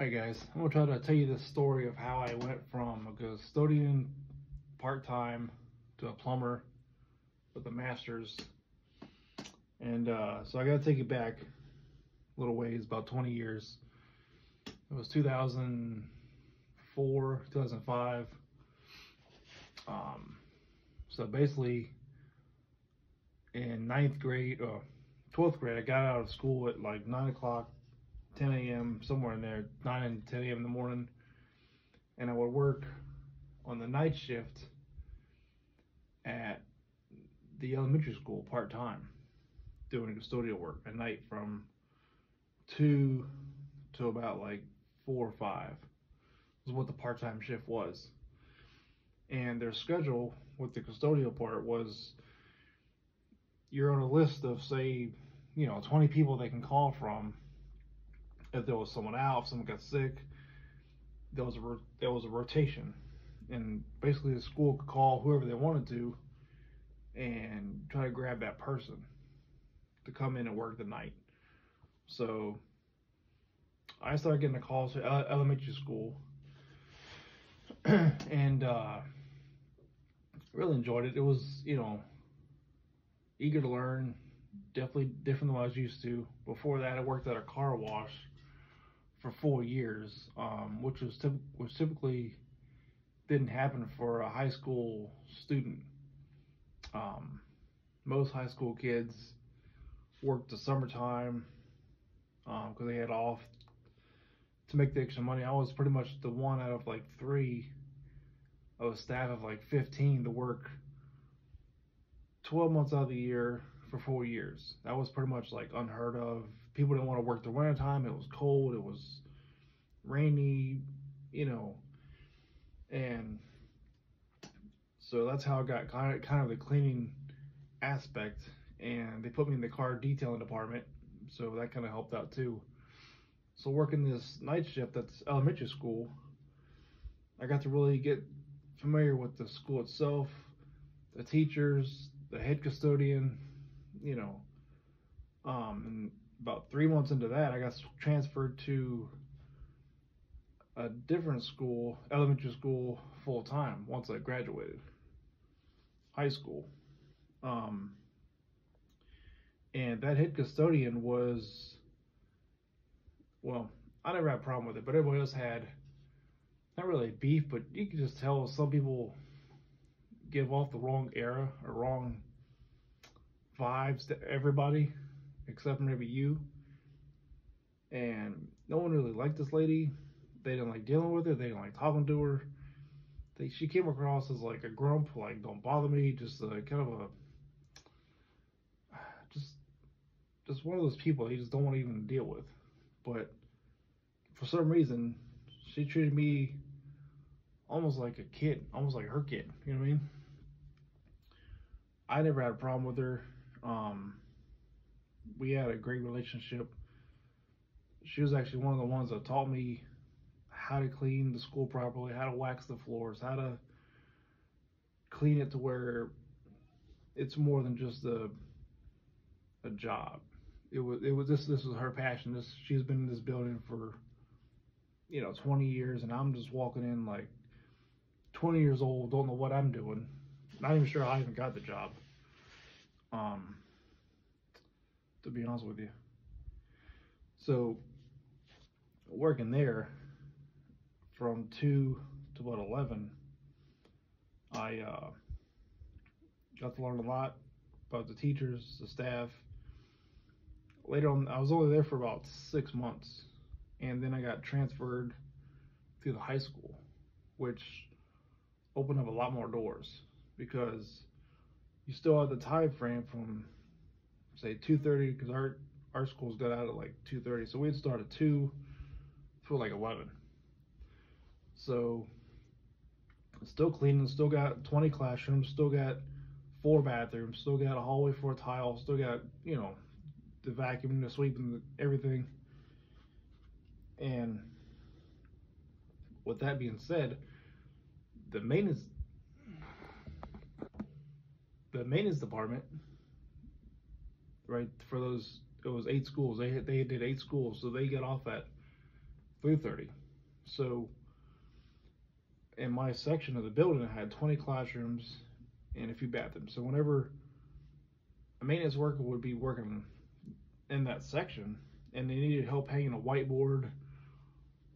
Hi guys, I'm gonna try to tell you the story of how I went from a custodian part-time to a plumber with a master's. And so I gotta take it back a little ways, about 20 years. It was 2004, 2005. So basically in 9th grade or 12th grade, I got out of school at like 9 o'clock, 10 a.m., somewhere in there, 9 and 10 a.m. in the morning. And I would work on the night shift at the elementary school part-time, doing custodial work at night from 2 to about like 4 or 5 was what the part-time shift was. And their schedule with the custodial part was you're on a list of, say, 20 people they can call from. If there was someone out, if someone got sick, there was a rotation, and basically the school could call whoever they wanted to and try to grab that person to come in and work the night. So I started getting the calls to elementary school, and really enjoyed it. It was, eager to learn, definitely different than what I was used to. Before that, I worked at a car wash for 4 years, which typically didn't happen for a high school student. Most high school kids worked the summertime because they had off to make the extra money. I was pretty much the one out of like 3 of a staff of like 15 to work 12 months out of the year for 4 years. That was pretty much like unheard of. People didn't want to work the winter time. It was cold. It was rainy, and so that's how I got kind of the cleaning aspect. And they put me in the car detailing department, so that kind of helped out too. So working this night shift at elementary school, I got to really get familiar with the school itself, the teachers, the head custodian, and about 3 months into that, I got transferred to a different school, elementary school, full time once I graduated high school. And that head custodian was, well, I never had a problem with it, but everybody else had, not really beef, but you could just tell some people give off the wrong era or wrong vibes to everybody except maybe you. And no one really liked this lady. They didn't like dealing with her. They didn't like talking to her. She came across as like a grump, like don't bother me, just kind of just one of those people you just don't want to even deal with. But for some reason, she treated me almost like a kid, almost like her kid. You know what I mean? I never had a problem with her. We had a great relationship. She was actually one of the ones that taught me how to clean the school properly, how to wax the floors, how to clean it to where it's more than just a job. It was this was her passion. She's been in this building for 20 years, and I'm just walking in like 20 years old, don't know what I'm doing, not even sure how I even got the job. To be honest with you. So working there from 2 to about 11, I got to learn a lot about the teachers, the staff. Later on, I was only there for about 6 months, and then I got transferred to the high school, which opened up a lot more doors because you still have the time frame from, say, 2:30, because our schools got out at like 2:30, so we'd start at 2 till like 11. So still cleaning, still got 20 classrooms, still got 4 bathrooms, still got a hallway for a tile, still got the vacuuming, the sweeping, everything. And with that being said, the maintenance department, right, for those, it was 8 schools. They did 8 schools, so they get off at 3:30. So in my section of the building, I had 20 classrooms and a few bathrooms. So whenever a maintenance worker would be working in that section and they needed help hanging a whiteboard,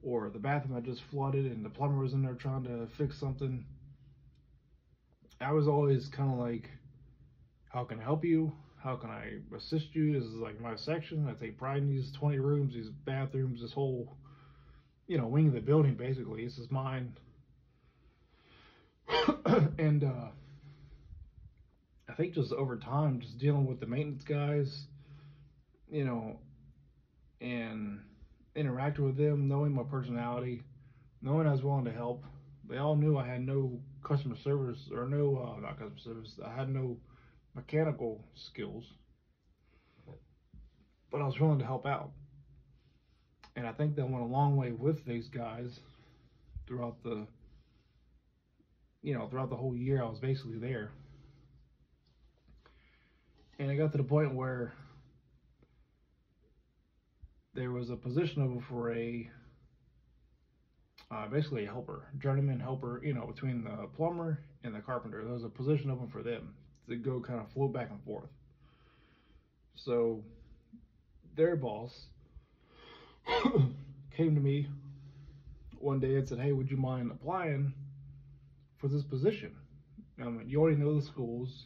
or the bathroom had just flooded and the plumber was in there trying to fix something, I was always kind of like, how can I help you? How can I assist you? This is like my section. I take pride in these 20 rooms, these bathrooms, this whole, wing of the building, basically. This is mine. And I think just over time, just dealing with the maintenance guys, and interacting with them, knowing my personality, knowing I was willing to help. They all knew I had no customer service, or no, not customer service, I had no mechanical skills, but I was willing to help out. And I think that went a long way with these guys throughout the, throughout the whole year I was basically there. And it got to the point where there was a position open for basically a helper, journeyman helper, between the plumber and the carpenter. There was a position open for them to go kind of float back and forth. So their boss came to me one day and said, "Hey, would you mind applying for this position? You already know the schools,"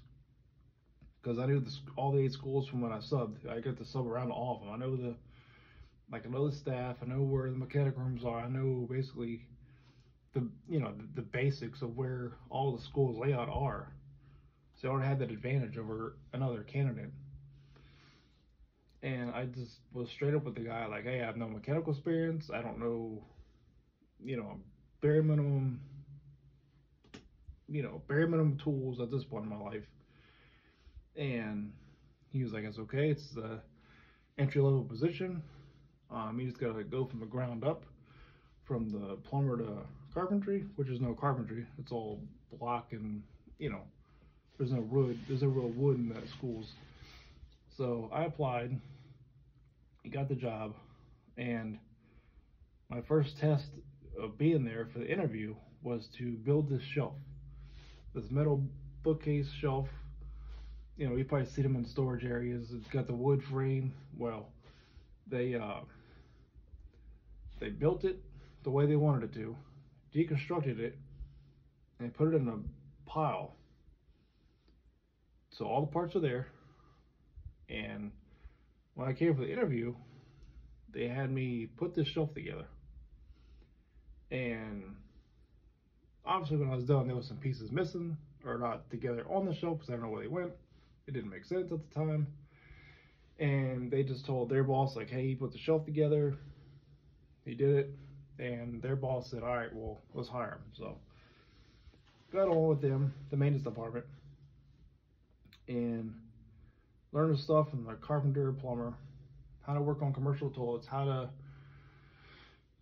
because I knew all the 8 schools from when I subbed. I got to sub around all of them. I know the staff. I know where the mechanic rooms are. I know basically the basics of where all the schools layout are. So I already had that advantage over another candidate. And I just was straight up with the guy, like, "Hey, I have no mechanical experience. I don't know, bare minimum, bare minimum tools at this point in my life." And he was like, "It's okay. It's the entry-level position. You just gotta go from the ground up, from the plumber to carpentry," which is no carpentry. It's all block and, there's no wood. There's no real wood in the schools. So I applied, got the job, and my first test of being there for the interview was to build this shelf, this metal bookcase shelf. You probably see them in storage areas. It's got the wood frame. Well, they built it the way they wanted it to, deconstructed it, and put it in a pile. So all the parts are there. And when I came for the interview, they had me put this shelf together. And obviously when I was done, there was some pieces missing or not together on the shelf because I don't know where they went. It didn't make sense at the time. And they just told their boss, like, "Hey, he put the shelf together. He did it." And their boss said, "All right, well, let's hire him." So got on with them, the maintenance department, and learned the stuff from the carpenter, plumber, how to work on commercial toilets, how to,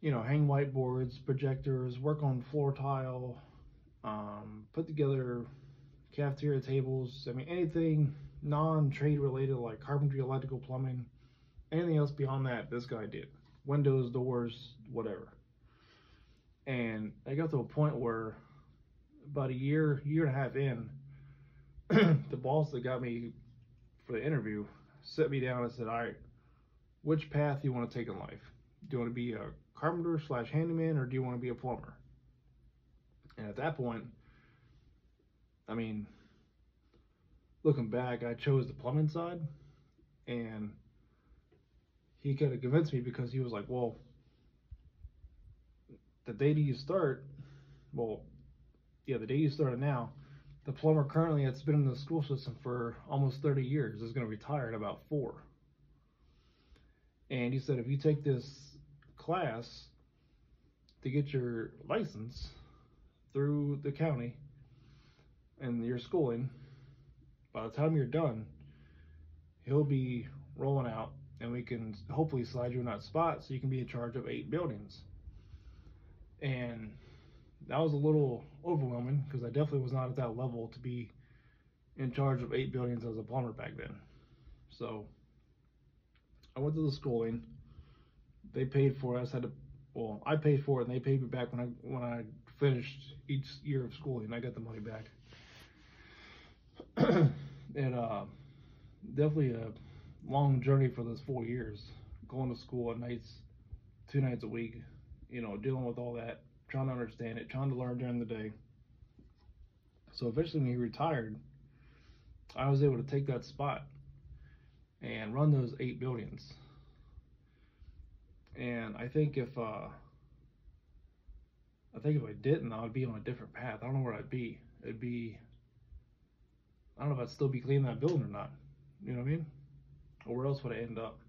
hang whiteboards, projectors, work on floor tile, put together cafeteria tables. Anything non-trade related, like carpentry, electrical, plumbing, anything else beyond that, this guy did. Windows, doors, whatever. And I got to a point where about a year and a half in, the boss that got me for the interview set me down and said, "All right, which path do you want to take in life? Do you want to be a carpenter / handyman, or do you want to be a plumber?" And at that point, looking back, I chose the plumbing side, and he kind of convinced me because he was like, "Well, the day you start, the day you started now, the plumber currently that's been in the school system for almost 30 years is going to retire in about 4. And he said, if you take this class to get your license through the county and your schooling, by the time you're done, he'll be rolling out and we can hopefully slide you in that spot so you can be in charge of 8 buildings. And that was a little overwhelming because I definitely was not at that level to be in charge of 8 buildings as a plumber back then. So I went to the schooling. They paid for it. Well, I paid for it, and they paid me back when I finished each year of schooling. I got the money back. And definitely a long journey for those 4 years, going to school at nights, 2 nights a week, dealing with all that, trying to understand it, trying to learn during the day. So eventually when he retired, I was able to take that spot and run those 8 buildings. And I think if I didn't, I would be on a different path. I don't know where I'd be. I don't know if I'd still be cleaning that building or not. You know what I mean? Or where else would I end up?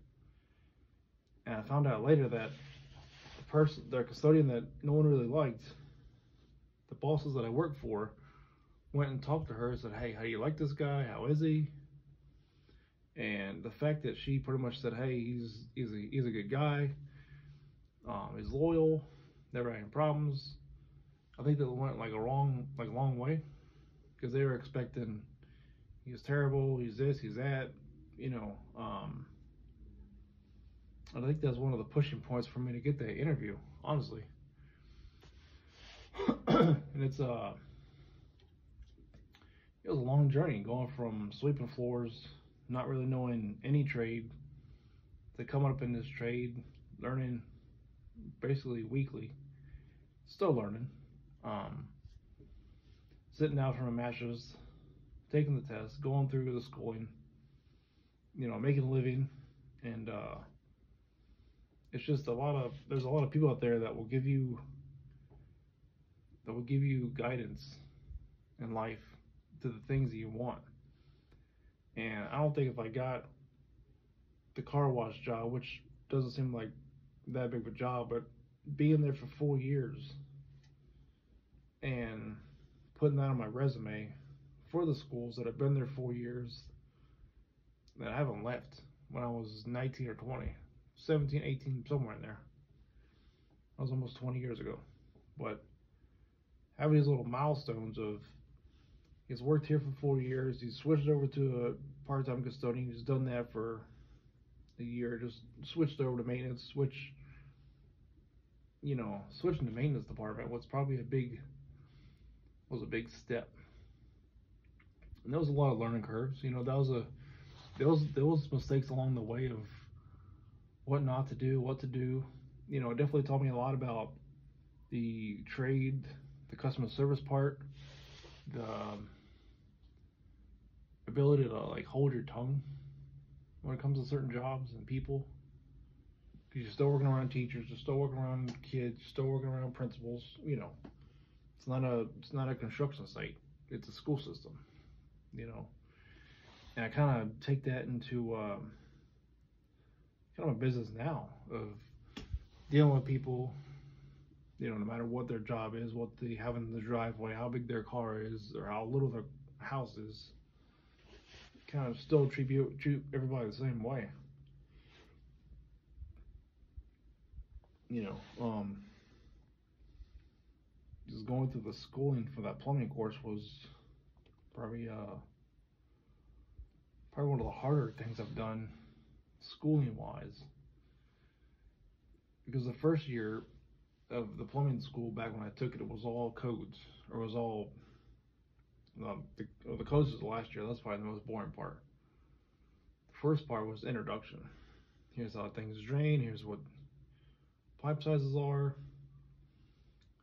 And I found out later that the custodian that no one really liked, the bosses that I worked for, went and talked to her and said, "Hey, how do you like this guy? How is he?" And the fact that she pretty much said, "Hey, he's a good guy. He's loyal, never had any problems." I think that went a long way, because they were expecting he's terrible, he's this, he's that, I think that's one of the pushing points for me to get that interview, honestly. And it was a long journey, going from sweeping floors, not really knowing any trade, to coming up in this trade, learning basically weekly, still learning, sitting down from a master's, taking the test, going through the schooling, making a living. And it's just there's a lot of people out there that will give you guidance in life to the things that you want. And I don't think if I got the car wash job, which doesn't seem like that big of a job, but being there for 4 years and putting that on my resume for the schools that I've been there 4 years, that I haven't left when I was 19 or 20, 17, 18, somewhere in there. That was almost 20 years ago. But having these little milestones of, he's worked here for 4 years, he's switched over to a part-time custodian, he's done that for a year, just switched over to maintenance, switching the maintenance department was probably a big step. And there was a lot of learning curves. There was mistakes along the way of what not to do, what to do. It definitely taught me a lot about the trade, the customer service part, the ability to hold your tongue when it comes to certain jobs and people. Because you're still working around teachers, you're still working around kids, you're still working around principals. It's not a construction site. It's a school system. And I kind of take that into kind of a business now of dealing with people, no matter what their job is, what they have in the driveway, how big their car is, or how little their house is. Kind of still treat everybody the same way. Just going through the schooling for that plumbing course was probably one of the harder things I've done schooling wise, because the first year of the plumbing school, back when I took it, it was all codes, or it was all the codes was the last year. That's probably the most boring part. The first part was introduction. Here's how things drain, here's what pipe sizes are.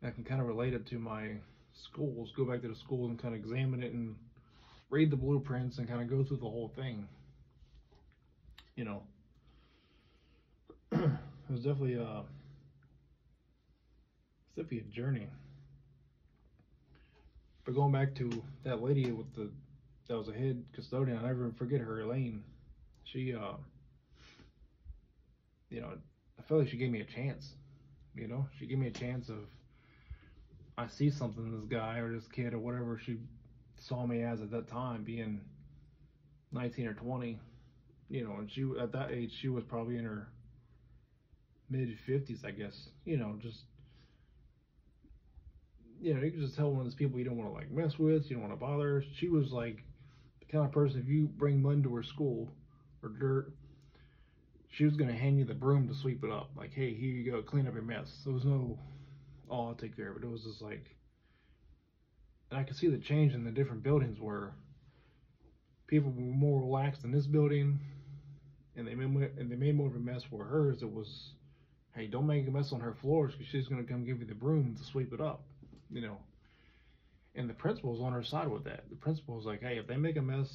I can kind of relate it to my schools, go back to the school and kind of examine it and read the blueprints and kind of go through the whole thing. It was definitely a journey. But going back to that lady that was a head custodian, I'll never forget her, Elaine. She, I feel like she gave me a chance. She gave me a chance of, I see something in this guy or this kid or whatever she saw me as at that time, being 19 or 20, and she, at that age, she was probably in her mid-50s, I guess. Just, you can just tell one of those people you don't want to mess with, you don't want to bother. She was the kind of person, if you bring mud to her school or dirt, she was gonna hand you the broom to sweep it up. Like, hey, here you go, clean up your mess. There was no, oh, I'll take care of it. It was just like, and I could see the change in the different buildings where people were more relaxed in this building, and they made more of a mess. Where hers, it was, hey, don't make a mess on her floors because she's gonna come give you the broom to sweep it up, you know. And the principal was on her side with that. The principal was like, hey, if they make a mess,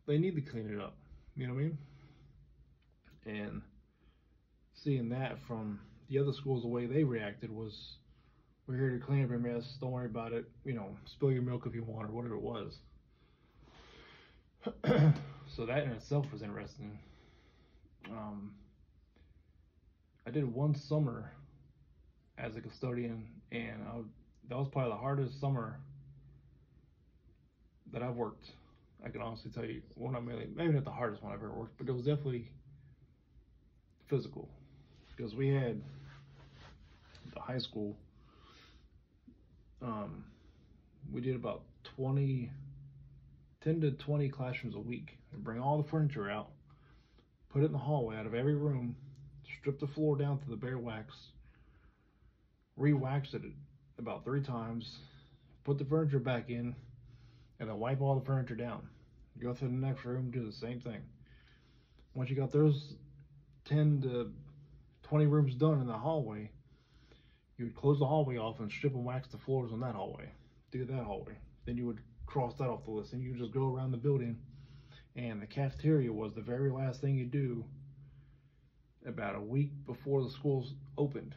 they need to clean it up. You know what I mean? And seeing that from the other schools, the way they reacted was, we're here to clean up your mess. Don't worry about it. You know, spill your milk if you want, or whatever it was. So that in itself was interesting. I did one summer as a custodian, and that was probably the hardest summer that I've worked. I can honestly tell you, well, not maybe not the hardest one I've ever worked, but it was definitely physical, because we had the high school. We did about 10 to 20 classrooms a week, and bring all the furniture out, put it in the hallway out of every room, strip the floor down to the bare wax, re-wax it about 3 times, put the furniture back in, and then wipe all the furniture down. Go through the next room, do the same thing. Once you got those 10 to 20 rooms done in the hallway, you would close the hallway off and strip and wax the floors on that hallway. Do that hallway. Then you would cross that off the list, and you would just go around the building. And the cafeteria was the very last thing you do about a week before the schools opened,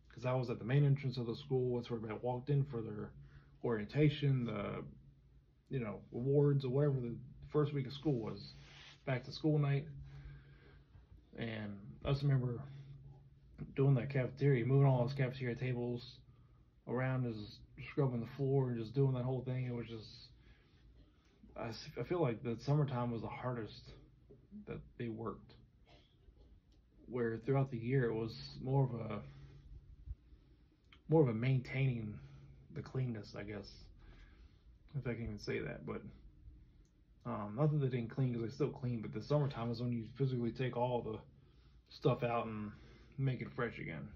because I was at the main entrance of the school. That's where everybody walked in for their orientation, the awards, or whatever the first week of school was, back to school night. And I just remember doing that cafeteria, moving all those cafeteria tables around, just scrubbing the floor and just doing that whole thing. It was just, I feel like the summertime was the hardest that they worked, where throughout the year it was more of a maintaining the cleanness, I guess, if I can even say that. But not that they didn't clean, because they still clean, but the summertime is when you physically take all the stuff out and make it fresh again.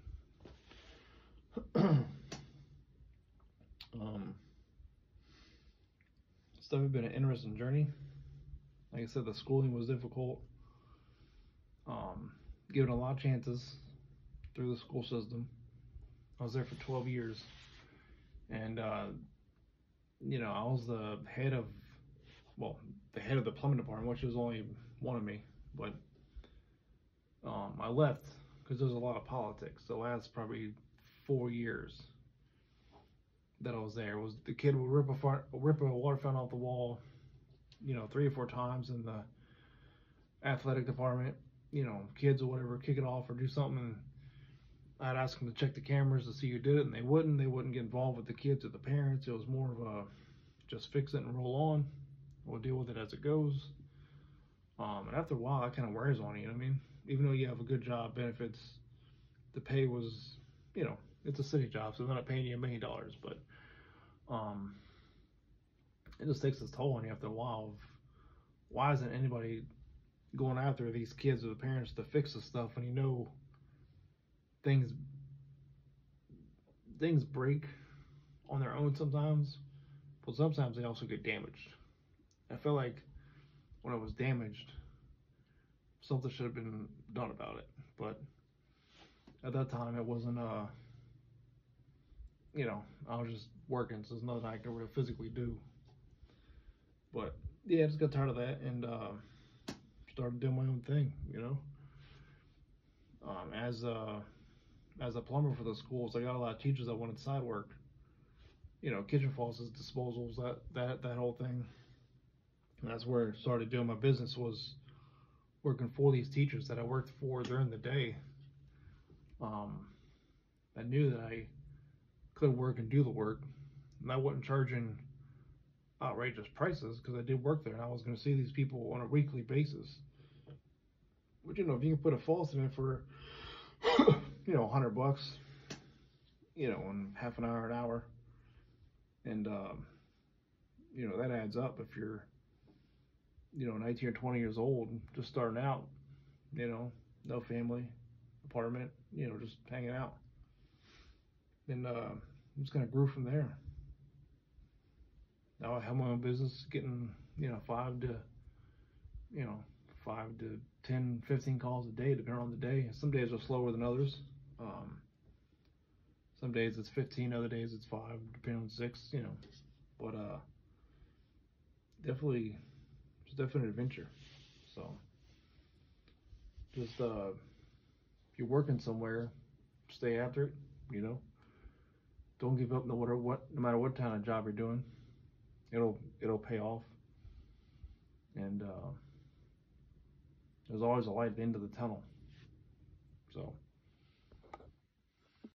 It's definitely been an interesting journey. Like I said, the schooling was difficult. Given a lot of chances through the school system. I was there for 12 years, and I was the head of the plumbing department, which was only one of me. But I left because there was a lot of politics. The last probably 4 years that I was there, was the kid would rip a water fountain off the wall, 3 or 4 times in the athletic department. Kids or whatever, kick it off or do something, and I'd ask them to check the cameras to see who did it, and they wouldn't get involved with the kids or the parents. It was more of a just fix it and roll on. We'll deal with it as it goes. And after a while, that kind of wears on you, you know what I mean? Even though you have a good job, benefits, the pay was, it's a city job, so they're not paying you $1 million, but it just takes its toll on you after a while of, why isn't anybody going after these kids or the parents to fix the stuff when things break on their own sometimes, but sometimes they also get damaged. I feel like when it was damaged, something should have been done about it, but at that time it wasn't I was just working, so there's nothing I could really physically do. But yeah, I just got tired of that and started doing my own thing, as a plumber for the schools. I got a lot of teachers that wanted side work, kitchen faucets, disposals, that whole thing. And that's where I started doing my business, was working for these teachers that I worked for during the day. I knew that I could work and do the work, and I wasn't charging outrageous prices, because I did work there and I was going to see these people on a weekly basis. But if you can put a faucet in for $100, in half an hour, an hour, and that adds up. If you're 19 or 20 years old, just starting out, you know, no family, apartment, you know, just hanging out. And just kind of grew from there. Now I have my own business, getting, you know, 10, 15 calls a day, depending on the day. Some days are slower than others. Um, some days it's 15, other days it's 5, depending on 6, you know. But definitely, it's definitely an adventure. So just if you're working somewhere, stay after it. You know, don't give up no matter what kind of job you're doing. It'll pay off. And there's always a light at the end of the tunnel. So